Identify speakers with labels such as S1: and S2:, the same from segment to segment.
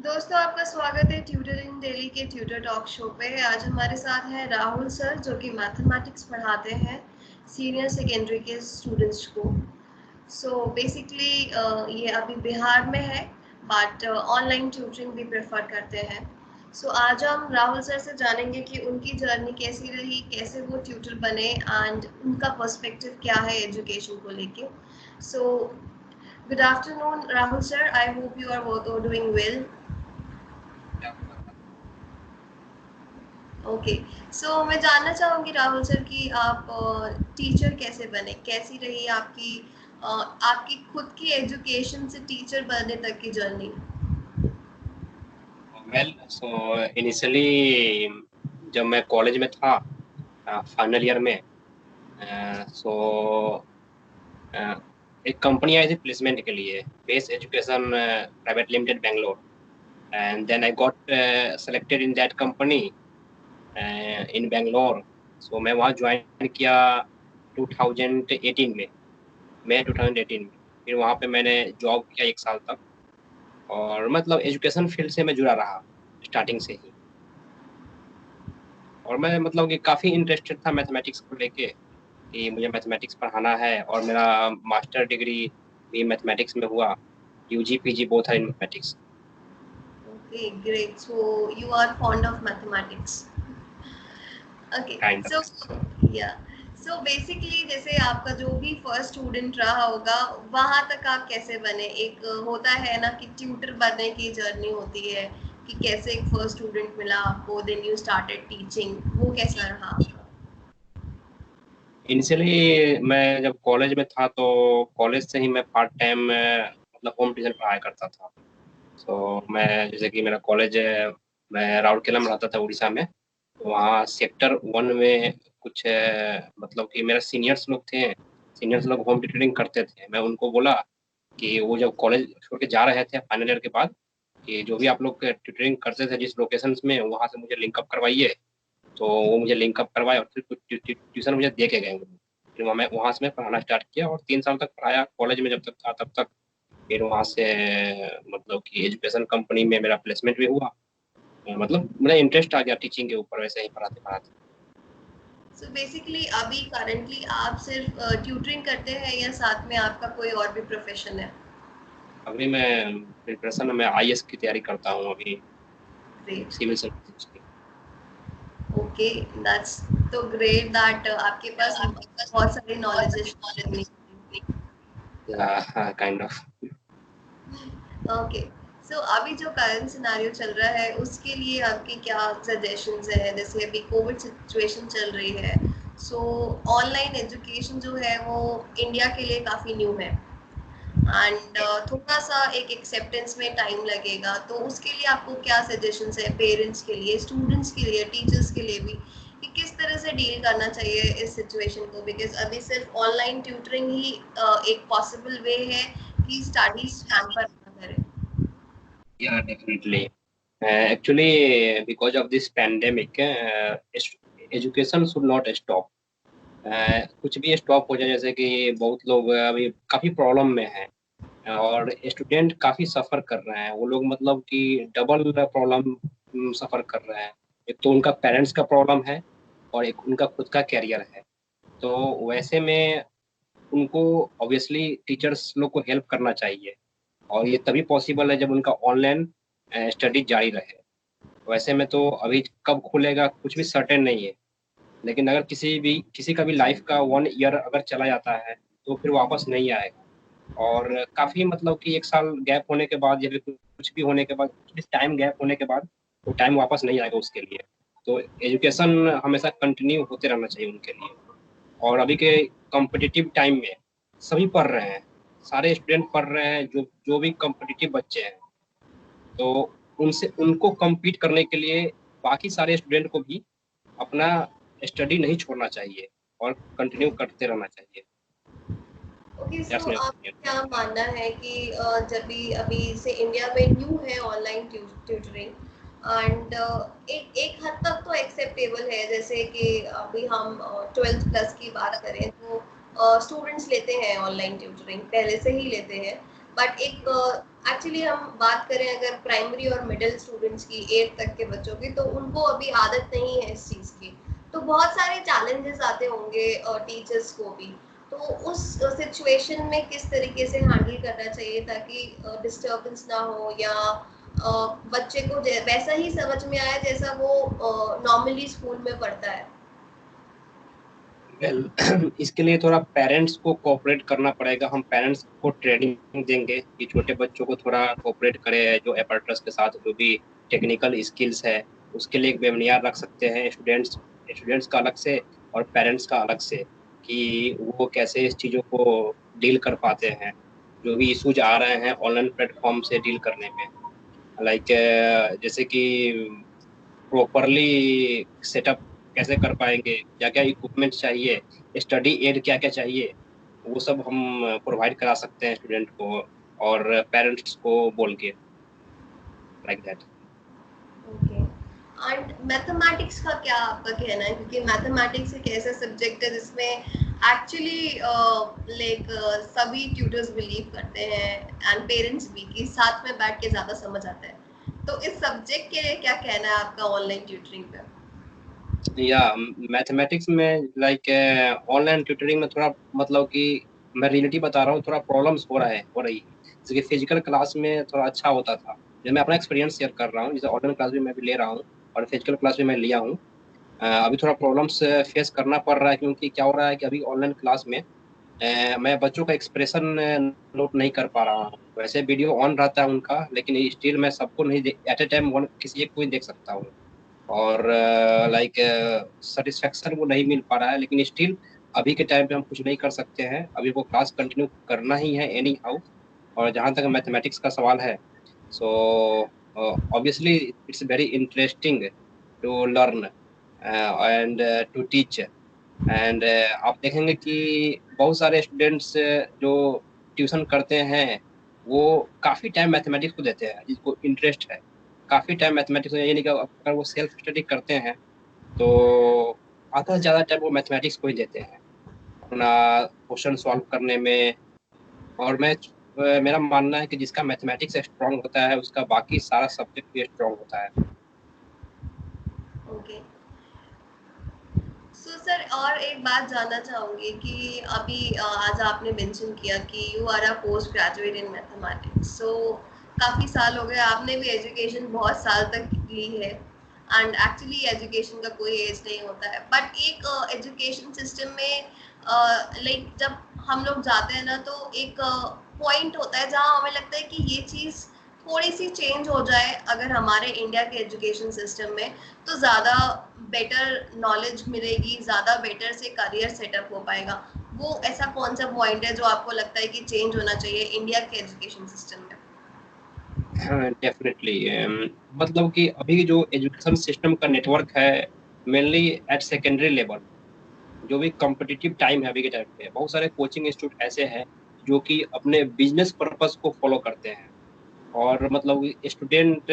S1: दोस्तों, आपका स्वागत है ट्यूटर इन डेली के ट्यूटर टॉक शो पे। आज हमारे साथ हैं राहुल सर, जो कि मैथमेटिक्स पढ़ाते हैं सीनियर सेकेंडरी के स्टूडेंट्स को। सो बेसिकली ये अभी बिहार में है, बट ऑनलाइन ट्यूटरिंग भी प्रेफर करते हैं। सो आज हम राहुल सर से जानेंगे कि उनकी जर्नी कैसी रही, कैसे वो ट्यूटर बने एंड उनका पर्सपेक्टिव क्या है एजुकेशन को लेके। So good afternoon Rahul sir, I hope you are doing well. Okay. So मैं जानना चाहूँगी राहुल सर कि आप टीचर कैसे बने, कैसी रही आपकी खुद की एजुकेशन से टीचर बनने तक की जर्नी।
S2: वेल सो इनिशियली जब मैं कॉलेज में था फाइनल ईयर में सो एक कंपनी आई थी प्लेसमेंट के लिए, base education private limited Bangalore, and then I got selected in that company in Bangalore. So मैं वहाँ ज्वाइन किया 2018 में, मई 2018 में। फिर वहाँ पे मैंने जॉब किया 1 साल तक, और मतलब एजुकेशन फील्ड से मैं जुड़ा रहा स्टार्टिंग से ही। और मैं मतलब कि काफ़ी इंटरेस्टेड था मैथमेटिक्स को लेके, कि मुझे मैथमेटिक्स पढ़ाना है, और मेरा मास्टर डिग्री भी मैथमेटिक्स में हुआ। यूजी पीजी बोथ है in mathematics.
S1: Okay, great. So you are fond of mathematics. Okay.
S2: Kind
S1: so
S2: of.
S1: Yeah so basically जैसे आपका जो भी फर्स्ट स्टूडेंट रहा होगा, वहां तक आप कैसे बने? एक होता है ना कि ट्यूटर बनने की जर्नी होती है कि कैसे एक फर्स्ट स्टूडेंट मिला आपको, देन यू स्टार्टेड टीचिंग, वो कैसा रहा आपका?
S2: इनिशियली मैं जब कॉलेज में था तो कॉलेज से ही मैं पार्ट टाइम मतलब होम ट्यूशन पढ़ाया करता था। तो मैं जैसे कि मेरा कॉलेज मैं राउरकेला में रहता था उड़ीसा में। तो वहाँ सेक्टर 1 में कुछ मतलब कि मेरे सीनियर्स लोग थे, सीनियर्स लोग होम ट्यूटरिंग करते थे। मैं उनको बोला कि वो जब कॉलेज छोड़ के जा रहे थे फाइनल ईयर के बाद, कि जो भी आप लोग ट्यूटरिंग करते थे जिस लोकेशन में, वहाँ से मुझे लिंकअप करवाइए। तो वो मुझे लिंकअप करवाए और फिर कुछ ट्यूशन मुझे दे के गए वो। फिर मैं वहाँ से मैं पढ़ाना स्टार्ट किया और 3 साल तक पढ़ाया कॉलेज में, जब तक था तब तक। फिर वहाँ से मतलब कि एजुकेशन कंपनी में मेरा प्लेसमेंट भी हुआ। मतलब मेरा इंटरेस्ट आ गया टीचिंग के ऊपर, वैसे ही पढ़ाते पढ़ाते।
S1: सो बेसिकली अभी करंटली आप सिर्फ ट्यूटरिंग करते हैं या साथ में आपका कोई और भी प्रोफेशन है?
S2: अभी मैं प्रिपरेशन में आईएएस की तैयारी करता हूँ अभी,
S1: ग्रेट।
S2: सिविल सर्विसेज की।
S1: ओके, दैट्स तो ग्रेट दैट आपके पास बहुत सारी नॉलेज है।
S2: Kind of.
S1: ओके। सो अभी जो करंट सिनेरियो चल रहा है उसके लिए आपके क्या सजेशंस है? जैसे अभी कोविड सिचुएशन चल रही है, सो ऑनलाइन एजुकेशन जो है वो इंडिया के लिए काफ़ी न्यू है एंड थोड़ा सा एक एक्सेप्टेंस में टाइम लगेगा। तो उसके लिए आपको क्या सजेशंस है पेरेंट्स के लिए, स्टूडेंट्स के लिए, टीचर्स के लिए भी, कि किस तरह से डील करना चाहिए इस सिचुएशन को? बिकॉज अभी सिर्फ ऑनलाइन ट्यूटरिंग ही एक पॉसिबल वे है कि स्टडीज हैम्पर ना करें।
S2: Yeah, definitely. Actually, because of this pandemic, education should not stop. कुछ भी स्टॉप हो जाए, जैसे कि बहुत लोग अभी काफ़ी प्रॉब्लम में हैं, और स्टूडेंट काफ़ी सफ़र कर रहे हैं। वो लोग मतलब कि डबल प्रॉब्लम सफ़र कर रहे हैं। एक तो उनका पेरेंट्स का प्रॉब्लम है, और एक उनका खुद का कैरियर है। तो वैसे में उनको ऑब्वियसली टीचर्स लोग को हेल्प करना चाहिए, और ये तभी पॉसिबल है जब उनका ऑनलाइन स्टडी जारी रहे। वैसे में तो अभी कब खुलेगा कुछ भी सर्टेन नहीं है, लेकिन अगर किसी का भी लाइफ का 1 ईयर अगर चला जाता है तो फिर वापस नहीं आएगा। और काफ़ी मतलब कि 1 साल गैप होने के बाद, या फिर कुछ भी होने के बाद, कुछ भी टाइम गैप होने के बाद, वो टाइम वापस नहीं आएगा उसके लिए। तो एजुकेशन हमेशा कंटिन्यू होते रहना चाहिए उनके लिए। और अभी के कॉम्पिटिटिव टाइम में सभी पढ़ रहे हैं, सारे स्टूडेंट पढ़ रहे हैं, जो जो भी कॉम्पिटिटिव बच्चे हैं। तो उनसे उनको कम्पीट करने के लिए बाकी सारे स्टूडेंट को भी अपना स्टडी नहीं छोड़ना चाहिए, और कंटिन्यू करते रहना चाहिए।
S1: ओके। सो
S2: दैट्स माय
S1: आपका
S2: ओपिनियन।
S1: क्या मानना है कि जब भी अभी से इंडिया में न्यू है ऑनलाइन ट्यूटरिंग एंड एक एक हद तक तो एक्सेप्टेबल है, जैसे कि अभी हम 12th प्लस की बात करें तो स्टूडेंट्स लेते हैं ऑनलाइन ट्यूटरिंग, पहले से ही लेते हैं। बट एक एक्चुअली हम बात करें अगर प्राइमरी और मिडिल स्टूडेंट्स की 8 तक के बच्चों की, तो उनको अभी आदत नहीं है इस चीज़ की, तो बहुत सारे चैलेंजेस आते होंगे टीचर्स को भी। तो उस सिचुएशन में किस तरीके से हैंडल करना चाहिए ताकि डिस्टरबेंस ना हो, या बच्चे को वैसा ही समझ में आए जैसा वो नॉर्मली स्कूल में पढ़ता है।
S2: वेल इसके लिए थोड़ा पेरेंट्स को कोऑपरेट करना पड़ेगा। हम पेरेंट्स को ट्रेनिंग देंगे कि छोटे बच्चों को थोड़ा कोऑपरेट करें, जो एपर्टस के साथ जो भी टेक्निकल स्किल्स है उसके लिए एक वेबिनार रख सकते हैं, स्टूडेंट्स स्टूडेंट्स का अलग से और पेरेंट्स का अलग से, कि वो कैसे इस चीज़ों को डील कर पाते हैं, जो भी इश्यूज आ रहे हैं ऑनलाइन प्लेटफॉर्म से डील करने में। लाइक जैसे कि प्रॉपरली सेटअप कैसे कर पाएंगे, क्या क्या इक्विपमेंट चाहिए, स्टडी एड क्या क्या चाहिए, वो सब हम प्रोवाइड करा सकते हैं स्टूडेंट को और पेरेंट्स को बोल के, like that.
S1: Okay. And mathematics का क्या आपका कहना है, क्योंकि मैथमेटिक्स एक ऐसा सब्जेक्ट है जिसमें एक्चुअली लाइक सभी ट्यूटर्स बिलीव करते हैं एंड पेरेंट्स भी कि साथ में बैठ के ज़्यादा समझ आता है, तो इस सब्जेक्ट के लिए क्या कहना है आपका ऑनलाइन ट्यूटरिंग पे?
S2: या मैथमेटिक्स में लाइक ऑनलाइन ट्यूटरिंग में थोड़ा मतलब कि मैं रियलिटी बता रहा हूँ, थोड़ा प्रॉब्लम्स हो रही है। जैसे कि फिजिकल क्लास में थोड़ा अच्छा होता था, जैसे मैं अपना एक्सपीरियंस शेयर कर रहा हूँ, जैसे ऑनलाइन क्लास भी मैं भी ले रहा हूँ और फिजिकल क्लास भी मैं लिया हूँ। अभी थोड़ा प्रॉब्लम्स फेस करना पड़ रहा है, क्योंकि क्या हो रहा है कि अभी ऑनलाइन क्लास में मैं बच्चों का एक्सप्रेशन नोट नहीं कर पा रहा हूँ। वैसे वीडियो ऑन रहता है उनका, लेकिन स्टिल मैं सबको नहीं एट ए टाइम वन किसी एक को ही देख सकता हूँ, और लाइक सेटिस्फेक्शन वो नहीं मिल पा रहा है। लेकिन स्टिल अभी के टाइम पे हम कुछ नहीं कर सकते हैं, अभी वो क्लास कंटिन्यू करना ही है एनी हाउ। और जहाँ तक मैथमेटिक्स का सवाल है, so obviously it's very interesting to learn and to teach. And आप देखेंगे कि बहुत सारे स्टूडेंट्स जो ट्यूशन करते हैं वो काफ़ी टाइम मैथमेटिक्स को देते हैं, जिसको इंटरेस्ट है काफ़ी टाइम मैथमेटिक्स में। ये नहीं कि अगर वो सेल्फ स्टडी करते हैं तो आधा से ज़्यादा टाइम वो मैथमेटिक्स को ही देते हैं अपना क्वेश्चन सॉल्व करने में। और मेरा मानना है कि जिसका मैथमेटिक्स स्ट्रांग होता है उसका बाकी सारा सब्जेक्ट भी स्ट्रांग होता है।
S1: ओके। सो सर, और एक बात जानना चाहूँगी कि अभी आज आपने मेंशन किया कि you are a post graduate in mathematics, so काफ़ी साल हो गए, आपने भी एजुकेशन बहुत साल तक ली है। एंड एक्चुअली एजुकेशन का कोई एज नहीं होता है, बट एक एजुकेशन सिस्टम में लाइक जब हम लोग जाते हैं ना, तो एक पॉइंट होता है जहाँ हमें लगता है कि ये चीज़ थोड़ी सी चेंज हो जाए अगर हमारे इंडिया के एजुकेशन सिस्टम में, तो ज़्यादा बेटर नॉलेज मिलेगी, ज़्यादा बेटर से करियर सेटअप हो पाएगा। वो ऐसा कौन सा पॉइंट है जो आपको लगता है कि चेंज होना चाहिए इंडिया के एजुकेशन सिस्टम में?
S2: हाँ डेफिनेटली। मतलब कि अभी जो एजुकेशन सिस्टम का नेटवर्क है मेनली एट सेकेंडरी लेवल, जो भी कॉम्पिटिटिव टाइम है अभी के टाइम पे, बहुत सारे कोचिंग इंस्टीट्यूट ऐसे हैं जो कि अपने बिजनेस पर्पस को फॉलो करते हैं। और मतलब स्टूडेंट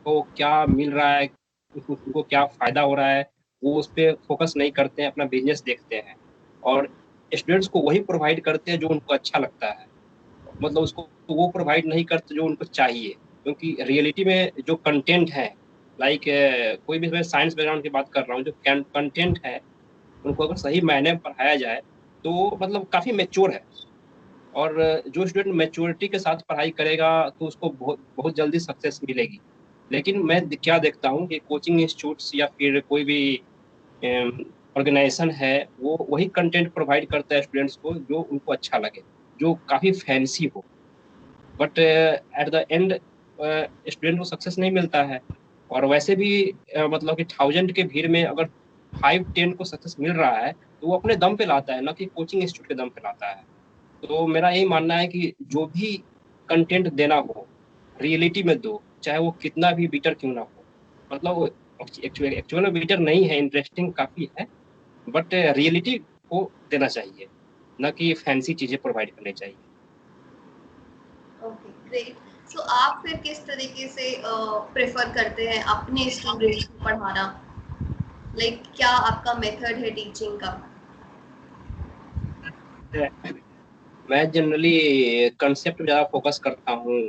S2: को क्या मिल रहा है, उनको क्या फायदा हो रहा है, वो उस पर फोकस नहीं करते हैं, अपना बिजनेस देखते हैं। और स्टूडेंट्स को वही प्रोवाइड करते हैं जो उनको अच्छा लगता है, मतलब उसको वो प्रोवाइड नहीं करते जो उनको चाहिए। क्योंकि रियलिटी में जो कंटेंट है, लाइक कोई भी, मैं साइंस बैकग्राउंड की बात कर रहा हूँ, जो कंटेंट है उनको अगर सही मायने में पढ़ाया जाए तो मतलब काफी मेच्योर है। और जो स्टूडेंट मेच्योरिटी के साथ पढ़ाई करेगा तो उसको बहुत बहुत जल्दी सक्सेस मिलेगी। लेकिन मैं क्या देखता हूँ कि कोचिंग इंस्टीट्यूट्स या फिर कोई भी ऑर्गेनाइजेशन है, वो वही कंटेंट प्रोवाइड करता है स्टूडेंट्स को जो उनको अच्छा लगे, जो काफी फैंसी हो। But at the end student को सक्सेस नहीं मिलता है। और वैसे भी मतलब कि 1000 के भीड़ में अगर 5-10 को सक्सेस मिल रहा है तो वो अपने दम पे लाता है, ना कि कोचिंग इंस्टीट्यूट के दम पे लाता है। तो मेरा यही मानना है कि जो भी कंटेंट देना हो रियलिटी में दो, चाहे वो कितना भी बीटर क्यों ना हो। मतलब एक्चुअल में बीटर नहीं है, इंटरेस्टिंग काफी है, बट रियलिटी को देना चाहिए, ना कि फैंसी चीजें प्रोवाइड करनी चाहिए।
S1: Okay, great. सो आप फिर किस तरीके से प्रेफर करते हैं अपने स्टूडेंट्स को पढ़ाना? क्या आपका मेथड है टीचिंग का?
S2: मैं जनरली कंसेप्ट पे ज़्यादा फोकस करता हूँ।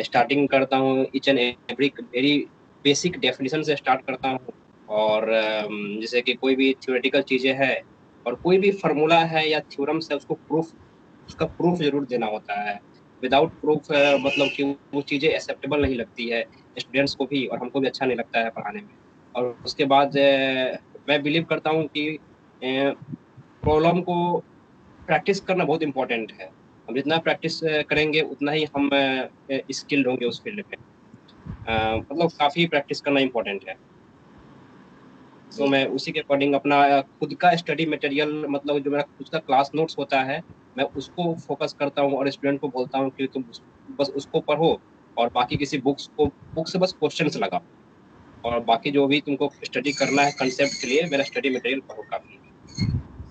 S2: स्टार्टिंग करता हूँ each and every very basic definition से स्टार्ट करता हूँ। और जैसे कि कोई भी थ्योरेटिकल चीज़ें हैं और कोई भी फार्मूला है या थ्योरम्स है, उसको प्रूफ, उसका प्रूफ जरूर देना होता है। विदाउट प्रूफ मतलब कि वो चीज़ें एक्सेप्टेबल नहीं लगती है स्टूडेंट्स को भी, और हमको भी अच्छा नहीं लगता है पढ़ाने में। और उसके बाद मैं बिलीव करता हूँ कि प्रॉब्लम को प्रैक्टिस करना बहुत इंपॉर्टेंट है। हम जितना प्रैक्टिस करेंगे उतना ही हम स्किल्ड होंगे उस फील्ड में। मतलब काफ़ी प्रैक्टिस करना इंपॉर्टेंट है। तो
S1: जी।
S2: मैं उसी के अकॉर्डिंग अपना खुद का स्टडी मटेरियल, मतलब जो मेरा खुद का क्लास नोट्स होता है, मैं उसको फोकस करता हूँ और स्टूडेंट को बोलता हूँ कि तुम बस उसको पढ़ो, और बाकी किसी बुक से बस क्वेश्चंस लगाओ, और बाकी जो भी तुमको स्टडी करना है कंसेप्ट के लिए, मेरा स्टडी मटेरियल पढ़ो काफ़ी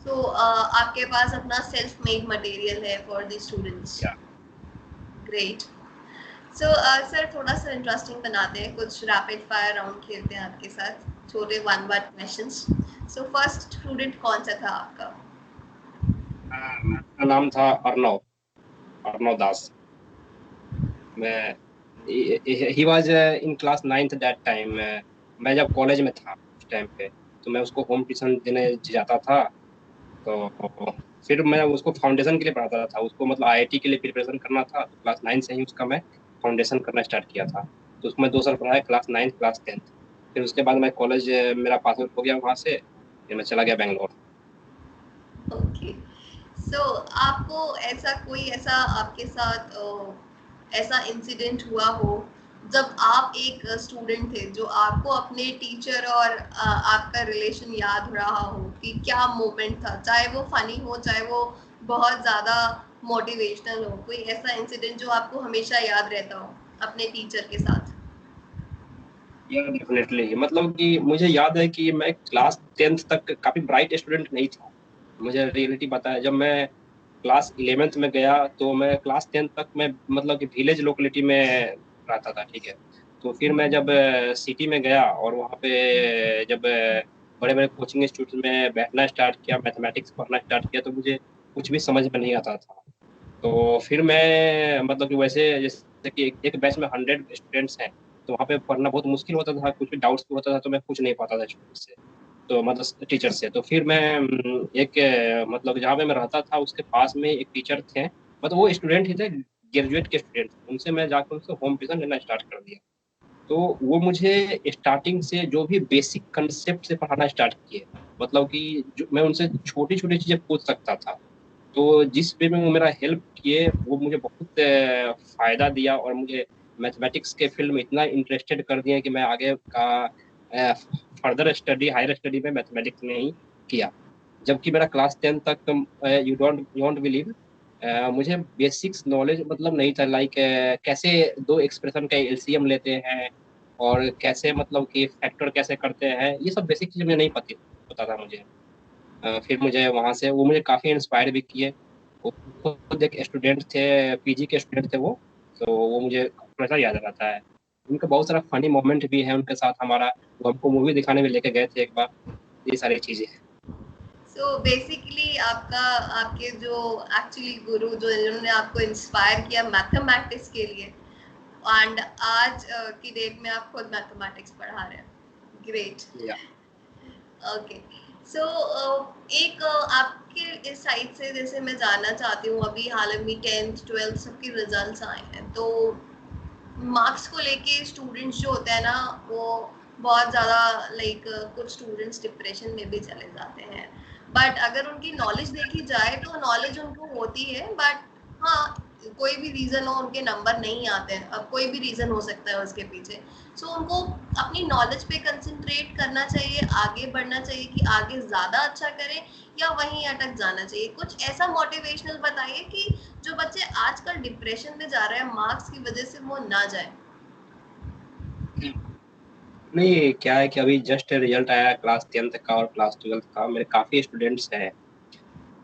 S1: सो आपके पास अपना सेल्फ मेड मटेरियल है फॉर द स्टूडेंट्स।
S2: है।
S1: ग्रेट। सो सर थोड़ा सा इंटरेस्टिंग बनाते हैं, कुछ रैपिड फायर राउंड खेलते हैं आपके साथ, छोटे one word questions. So first student कौन सा था आपका?
S2: उसका नाम था अर्णव, अर्णव दास। मैं he was in class ninth that time. मैं जब कॉलेज में था उस टाइम पे, तो मैं उसको होम ट्यूशन देने जाता था। तो फिर मैं उसको फाउंडेशन के लिए पढ़ाता था, उसको मतलब आईआईटी के लिए प्रिपरेशन करना था, तो क्लास 9 से ही उसका मैं फाउंडेशन करना स्टार्ट किया था। तो उसमें 2 साल पढ़ाया, क्लास 9 क्लास 10। फिर उसके बाद मैं कॉलेज, मेरा पास आउट हो गया वहाँ से, फिर मैं चला गया बैंगलोर।
S1: ओके। सो आपको ऐसा कोई ऐसा आपके साथ ऐसा इंसिडेंट हुआ हो जब आप एक स्टूडेंट थे, जो आपको अपने टीचर और आपका रिलेशन याद रहा हो कि क्या मोमेंट था, चाहे वो फनी हो चाहे वो बहुत ज़्यादा मोटिवेशनल हो, कोई ऐसा इंसिडेंट जो आपको हमेशा याद रहता हो अपने टीचर के साथ?
S2: या डेफिनेटली, मतलब कि मुझे याद है कि मैं क्लास 10th तक काफ़ी ब्राइट स्टूडेंट नहीं था। मुझे रियलिटी पता है, जब मैं क्लास 11th में गया, तो मैं क्लास 10th तक मैं मतलब कि विलेज लोकेलिटी में रहता था, ठीक है। तो फिर मैं जब सिटी में गया और वहाँ पे जब बड़े बड़े कोचिंग इंस्टीट्यूट में बैठना स्टार्ट किया, मैथमेटिक्स पढ़ना स्टार्ट किया, तो मुझे कुछ भी समझ में नहीं आता था। तो फिर मैं मतलब कि वैसे जैसे कि एक बैच में 100 स्टूडेंट्स हैं, तो वहाँ पे पढ़ना बहुत मुश्किल होता था, कुछ भी डाउट्स होता था तो मैं पूछ नहीं पाता था स्टूडेंट से, तो मतलब टीचर से। तो फिर मैं एक मतलब जहाँ पे मैं रहता था उसके पास में एक टीचर थे, मतलब वो स्टूडेंट ही थे, ग्रेजुएट के स्टूडेंट, उनसे मैं जाकर उनसे होम ट्यूशन लेना स्टार्ट कर दिया। तो वो मुझे स्टार्टिंग से जो भी बेसिक कंसेप्ट से पढ़ाना स्टार्ट किए, मतलब कि जो मैं उनसे छोटी छोटी चीजें पूछ सकता था। तो जिस वे में वो मेरा हेल्प किए, वो मुझे बहुत फायदा दिया, और मुझे मैथमेटिक्स के फील्ड में इतना इंटरेस्टेड कर दिया कि मैं आगे का फर्दर स्टडी, हायर स्टडी में मैथमेटिक्स में ही किया। जबकि मेरा क्लास 10 तक, यू डोंट बिलीव, मुझे बेसिक्स नॉलेज मतलब नहीं था, लाइक कैसे दो एक्सप्रेशन का एलसीएम लेते हैं, और कैसे मतलब कि फैक्टर कैसे करते हैं, ये सब बेसिक चीज़ मुझे नहीं पता था मुझे। फिर मुझे वहाँ से वो मुझे काफ़ी इंस्पायर भी किए। वो खुद एक स्टूडेंट थे, पीजी के स्टूडेंट थे वो, तो वो मुझे हमेशा याद रहता है। उनका बहुत सारा फनी मोमेंट भी है उनके साथ हमारा, वो हमको मूवी दिखाने में लेके गए थे एक बार, ये सारी चीज़ें।
S1: सो बेसिकली आपका, आपके जो एक्चुअली गुरु जो जिन्होंने आपको इंस्पायर किया मैथमेटिक्स के लिए, एंड आज की डेट में आप खुद मैथमेटिक्स पढ़ा रहे हैं। ग्रेट।
S2: या
S1: ओके। सो एक आपके इस साइड से जैसे मैं जानना चाहती हूँ, अभी हाल ही में 10th 12th सबके रिजल्ट्स आए हैं, तो मार्क्स को लेके स्टूडेंट्स जो होते हैं ना, वो बहुत ज़्यादा लाइक कुछ स्टूडेंट्स डिप्रेशन में भी चले जाते हैं। बट अगर उनकी नॉलेज देखी जाए तो नॉलेज उनको होती है, बट हाँ, कोई भी रीज़न हो उनके नंबर नहीं आते हैं, अब कोई भी रीज़न हो सकता है उसके पीछे। सो उनको अपनी नॉलेज पे कंसंट्रेट करना चाहिए, आगे बढ़ना चाहिए कि आगे ज़्यादा अच्छा करें, या वहीं अटक जाना चाहिए? कुछ ऐसा मोटिवेशनल बताइए कि जो बच्चे आजकल डिप्रेशन में जा रहे हैं मार्क्स की वजह से, वो ना जाए।
S2: नहीं, क्या है कि अभी जस्ट रिजल्ट आया क्लास 10th का और क्लास 12th का। मेरे काफ़ी स्टूडेंट्स हैं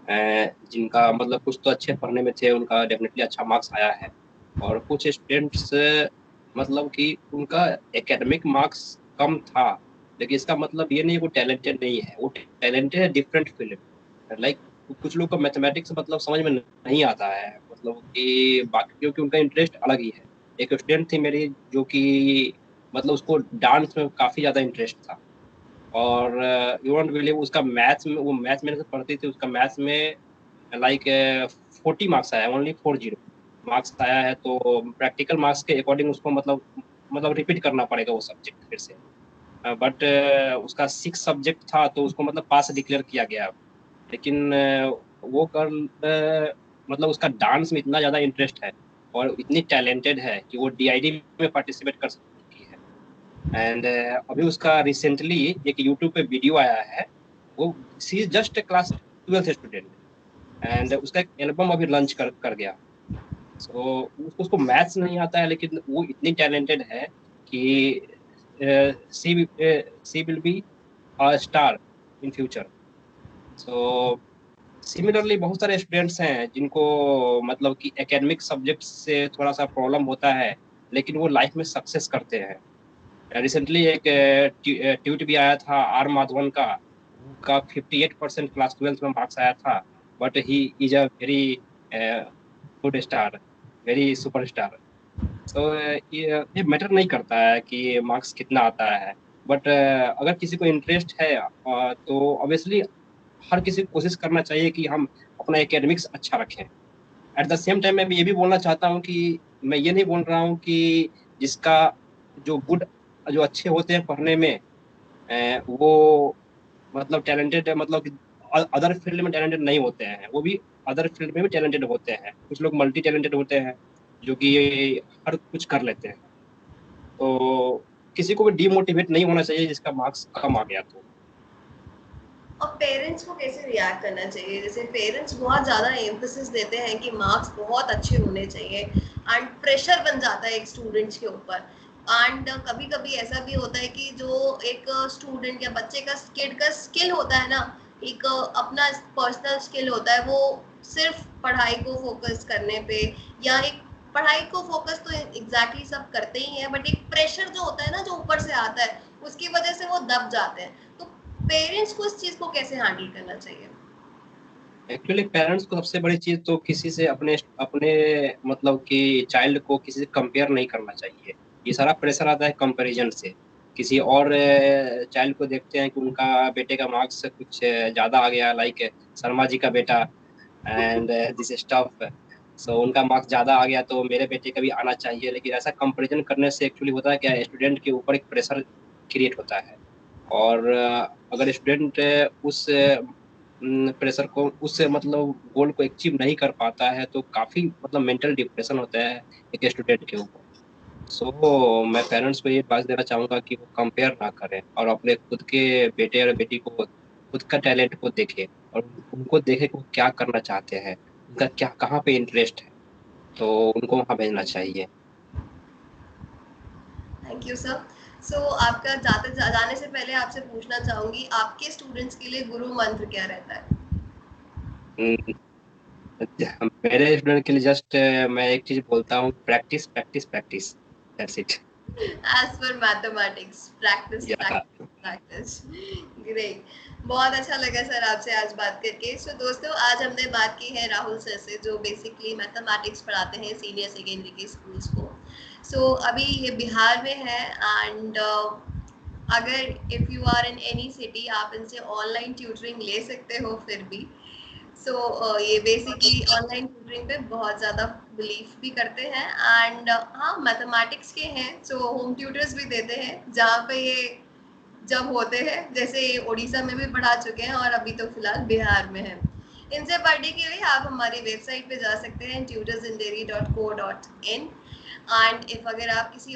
S2: जिनका मतलब कुछ तो अच्छे पढ़ने में थे, उनका डेफिनेटली अच्छा मार्क्स आया है। और कुछ स्टूडेंट्स मतलब कि उनका एकेडमिक मार्क्स कम था, लेकिन इसका मतलब ये नहीं वो टैलेंटेड नहीं है, वो टैलेंटेड है डिफरेंट फील्ड में। लाइक कुछ लोग को मैथमेटिक्स मतलब समझ में नहीं आता है, मतलब कि बाकी क्योंकि उनका इंटरेस्ट अलग ही है। एक स्टूडेंट थी मेरी जो कि मतलब उसको डांस में काफी ज्यादा इंटरेस्ट था, और यू वोंट बिलीव उसका मैथ्स में, वो मैथ्स मेरे से पढ़ती थी, उसका मैथ्स में लाइक 40 मार्क्स आया, ओनली 40 मार्क्स आया है। तो प्रैक्टिकल मार्क्स के अकॉर्डिंग उसको मतलब रिपीट करना पड़ेगा वो सब्जेक्ट फिर से। बट उसका 6 सब्जेक्ट था तो उसको मतलब पास डिक्लेयर किया गया। लेकिन वो गर्ल मतलब उसका डांस में इतना ज्यादा इंटरेस्ट है और इतनी टैलेंटेड है कि वो डीआईडी में पार्टिसिपेट कर चुकी है। एंड अभी उसका रिसेंटली एक यूट्यूब पे वीडियो आया है। वो she is just class 12th student, and उसका एक एल्बम अभी लॉन्च कर गया। सो उसको मैथ्स नहीं आता है, लेकिन वो इतनी टैलेंटेड है कि she she will be a star in future. So similarly बहुत सारे स्टूडेंट्स हैं जिनको मतलब कि एकेडमिक सब्जेक्ट से थोड़ा सा प्रॉब्लम होता है, लेकिन वो लाइफ में सक्सेस करते हैं। रिसेंटली एक ट्वीट भी आया था आर माधवन का 58% क्लास 12th में मार्क्स आया था, but he is a very good star, very superstar. So ये मैटर नहीं करता है कि मार्क्स कितना आता है, बट अगर किसी को इंटरेस्ट है तो ऑब्वियसली हर किसी को कोशिश करना चाहिए कि हम अपना एकेडमिक्स अच्छा रखें। एट द सेम टाइम मैं भी ये भी बोलना चाहता हूँ कि मैं ये नहीं बोल रहा हूँ कि जिसका जो गुड, जो अच्छे होते हैं पढ़ने में, वो मतलब टैलेंटेड मतलब कि अदर फील्ड में टैलेंटेड नहीं होते हैं, वो भी अदर फील्ड में भी टैलेंटेड होते हैं। कुछ लोग मल्टी टैलेंटेड होते हैं जो कि हर कुछ कर लेते हैं। तो किसी को भी डीमोटिवेट नहीं होना चाहिए जिसका मार्क्स कम आ गया तो।
S1: और पेरेंट्स को कैसे रिएक्ट करना चाहिए? जैसे पेरेंट्स बहुत ज़्यादा एम्फेसिस देते हैं कि मार्क्स बहुत अच्छे होने चाहिए, एंड प्रेशर बन जाता है एक स्टूडेंट्स के ऊपर। एंड कभी कभी ऐसा भी होता है कि जो एक स्टूडेंट या बच्चे का किड का स्किल होता है ना, एक अपना पर्सनल स्किल होता है, वो सिर्फ पढ़ाई को फोकस करने पे, या एक पढ़ाई को फोकस तो एग्जैक्टली सब करते ही हैं, बट एक प्रेशर जो होता है ना, जो ऊपर से आता है, उसकी वजह से वो दब जाते हैं। तो पेरेंट्स को इस चीज को कैसे हैंडल करना चाहिए?
S2: एक्चुअली पेरेंट्स को सबसे बड़ी चीज तो किसी से अपने अपने मतलब कि चाइल्ड को किसी से कंपेयर नहीं करना चाहिए। ये सारा प्रेशर आता है कंपैरिजन से। किसी और चाइल्ड को देखते हैं कि उनका बेटे का मार्क्स कुछ ज्यादा आ गया, लाइक शर्मा जी का बेटा एंड दिस स्टफ। सो उनका मार्क्स ज्यादा आ गया तो मेरे बेटे का भी आना चाहिए। लेकिन ऐसा कंपैरिजन करने से एक्चुअली होता है क्या, स्टूडेंट के ऊपर एक प्रेशर क्रिएट होता है। और अगर स्टूडेंट उस प्रेशर को, उस मतलब गोल को अचीव नहीं कर पाता है तो काफी मतलब मेंटल डिप्रेशन होता है एक स्टूडेंट के ऊपर। सो मैं पेरेंट्स को ये बात देना चाहूंगा कि वो कंपेयर ना करें और अपने खुद के बेटे और बेटी को, खुद का टैलेंट को देखें और उनको देखें कि वो क्या करना चाहते हैं, उनका क्या कहाँ पे इंटरेस्ट है, तो उनको वहाँ भेजना चाहिए।
S1: Thank you sir. सो आपका जाने से पहले आपसे पूछना चाहूंगी, आपके स्टूडेंट्स के लिए गुरु मंत्र क्या रहता है?
S2: हम्म, मेरे स्टूडेंट के लिए जस्ट मैं एक चीज बोलता हूँ, practice practice practice, that's it.
S1: As per mathematics, practice
S2: या
S1: प्रैक्टिस प्रैक्टिस। ग्रेट। बहुत अच्छा लगा सर आपसे आज बात करके। सो दोस्तों, आज हमने बात की है राहुल सर से, जो बेसिकली मैथमेटिक्स पढ़ाते हैं सीनियर सेकेंडरी के स्कूल्स को। सो अभी ये बिहार में है, एंड अगर if you are in any city, आप इनसे ऑनलाइन ट्यूटरिंग ले सकते हो फिर भी। सो ये बेसिकली ऑनलाइन ट्यूटरिंग पे बहुत ज़्यादा बिलीव भी करते हैं, एंड हाँ, मैथमेटिक्स के हैं, सो होम ट्यूटर्स भी देते हैं जहाँ पे ये जब होते हैं, जैसे ये उड़ीसा में भी पढ़ा चुके हैं और अभी तो फिलहाल बिहार में है। इनसे पढ़ने के लिए आप हमारी वेबसाइट पे जा सकते हैं tutorsinderi.co.in। एंड इफ अगर आप किसी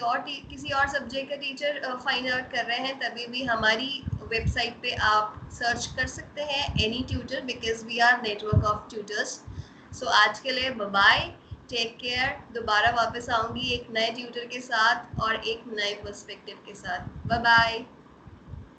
S1: और सब्जेक्ट का टीचर फाइंड आउट कर रहे हैं, तभी भी हमारी वेबसाइट पे आप सर्च कर सकते हैं any tutor, because we are network of tutors. So आज के लिए बाय, टेक केयर। दोबारा वापस आऊंगी एक नए ट्यूटर के साथ और एक नए पर्सपेक्टिव के साथ। Bye bye.